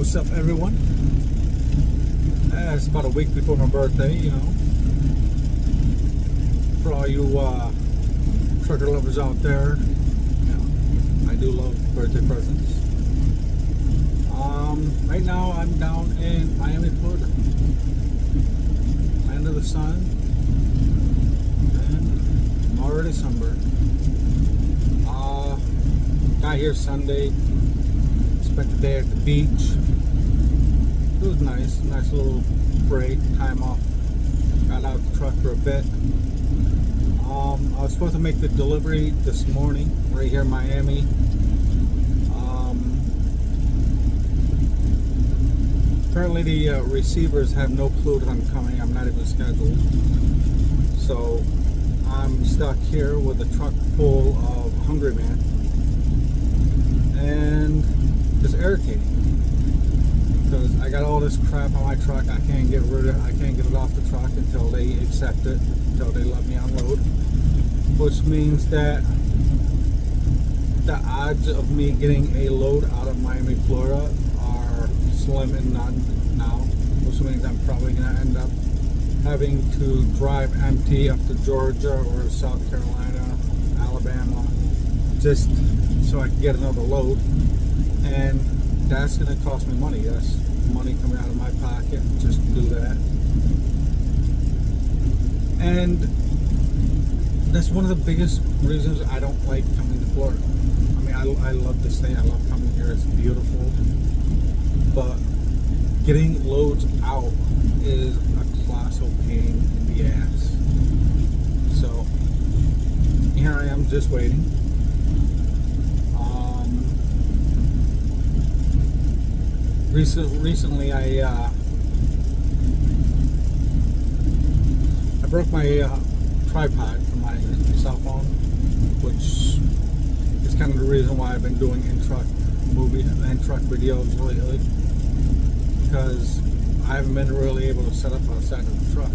What's up, everyone? It's about a week before my birthday, you know. For all you trucker lovers out there, you know, I do love birthday presents. Right now I'm down in Miami, Florida. Land of the sun. And I'm already sunburned. Got here Sunday. Spent the day at the beach. It was nice little break, time off. Got out the truck for a bit. I was supposed to make the delivery this morning, right here in Miami. Apparently the receivers have no clue that I'm coming. I'm not even scheduled. So I'm stuck here with a truck full of hungry man. And it's irritating because I got all this crap on my truck. I can't get rid of it. I can't get it off the truck until they accept it, until they let me unload. Which means that the odds of me getting a load out of Miami, Florida are slim and none now. Which means I'm probably going to end up having to drive empty up to Georgia or South Carolina, Alabama, just so I can get another load. And that's going to cost me money. That's money coming out of my pocket just to do that. And that's one of the biggest reasons I don't like coming to Florida. I mean, I love this state. I love coming here. It's beautiful. But getting loads out is a colossal pain in the ass. So here I am just waiting. Recently I broke my tripod for my cell phone, which is kind of the reason why I've been doing in-truck movies and in-truck videos lately, because I haven't been really able to set up outside of the truck.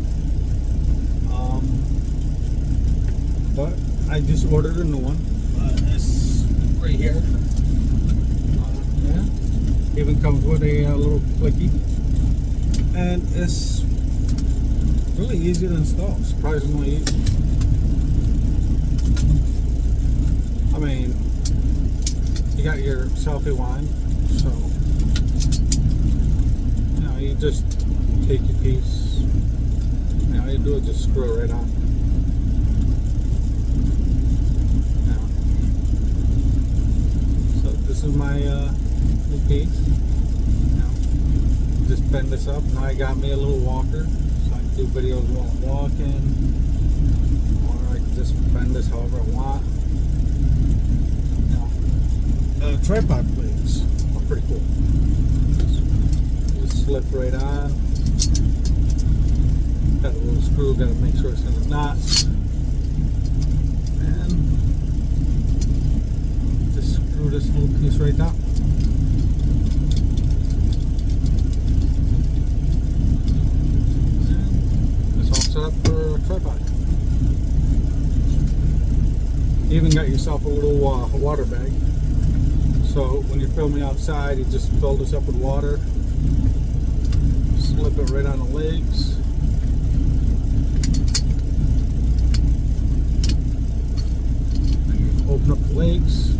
But I just ordered a new one. It's right here. Yeah. Even comes with a little clicky, and it's really easy to install. Surprisingly easy. I mean, you got your selfie wand, so you know, you just take your piece. You know, you do it, just screw it right on. Now, so this is my new piece. Now, just bend this up. Now I got me a little walker, so I can do videos while I'm walking, or I can just bend this however I want. Now, tripod blades are pretty cool. Just slip right on. Got a little screw. Got to make sure it's in the knots, and just screw this little piece right down. Set up for a tripod. You even got yourself a little water bag. So when you're filming outside, you just fill this up with water, slip it right on the legs. And you open up the legs.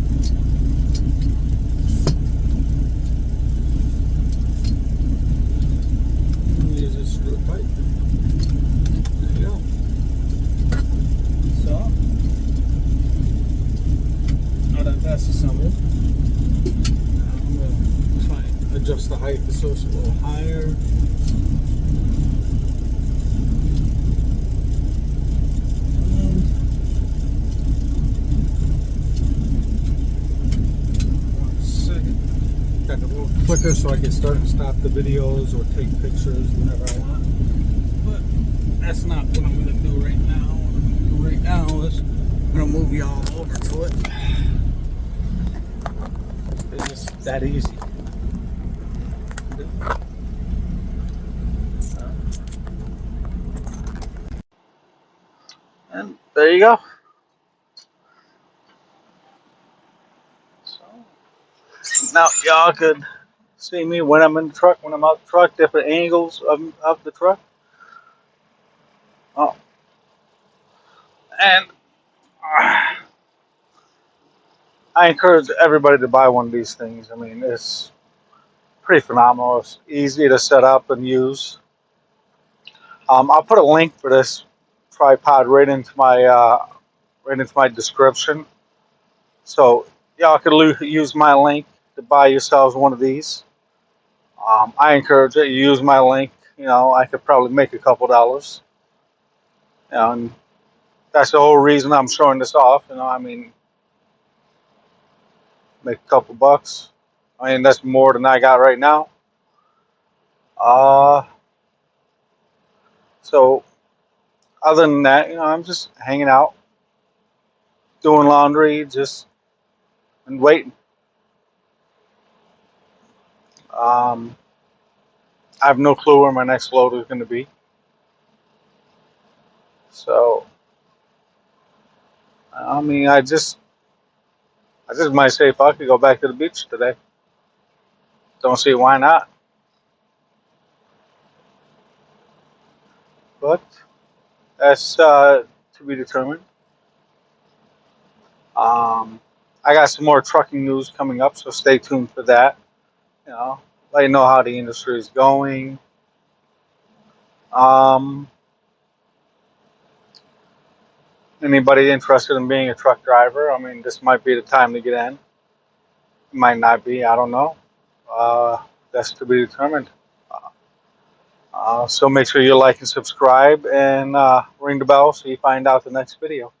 And you just screw it tight. That's assembled. I'm going to try and adjust the height so it's a little higher. One second. Got the little clicker so I can start and stop the videos or take pictures whenever I want. But that's not what I'm going to do right now. What I'm going to do right now is I'm going to move y'all over to it. It's just that easy. And there you go. So now y'all could see me when I'm in the truck, when I'm out the truck, different angles of the truck. Oh, and I encourage everybody to buy one of these things. I mean, it's pretty phenomenal. It's easy to set up and use. I'll put a link for this tripod right into my description. So y'all could use my link to buy yourselves one of these. I encourage it. You use my link. You know, I could probably make a couple dollars. You know, and that's the whole reason I'm showing this off. You know, I mean, make a couple bucks. I mean, that's more than I got right now. Uh, so other than that, you know, I'm just hanging out, doing laundry, just and waiting. Um, I have no clue where my next load is going to be. So, I mean, I just might say if I could go back to the beach today. Don't see why not. But that's to be determined. I got some more trucking news coming up, so stay tuned for that. You know, let you know how the industry is going. Um, Anybody interested in being a truck driver? I mean, this might be the time to get in. It might not be. I don't know. Uh, that's to be determined. So make sure you like and subscribe and ring the bell so you find out the next video.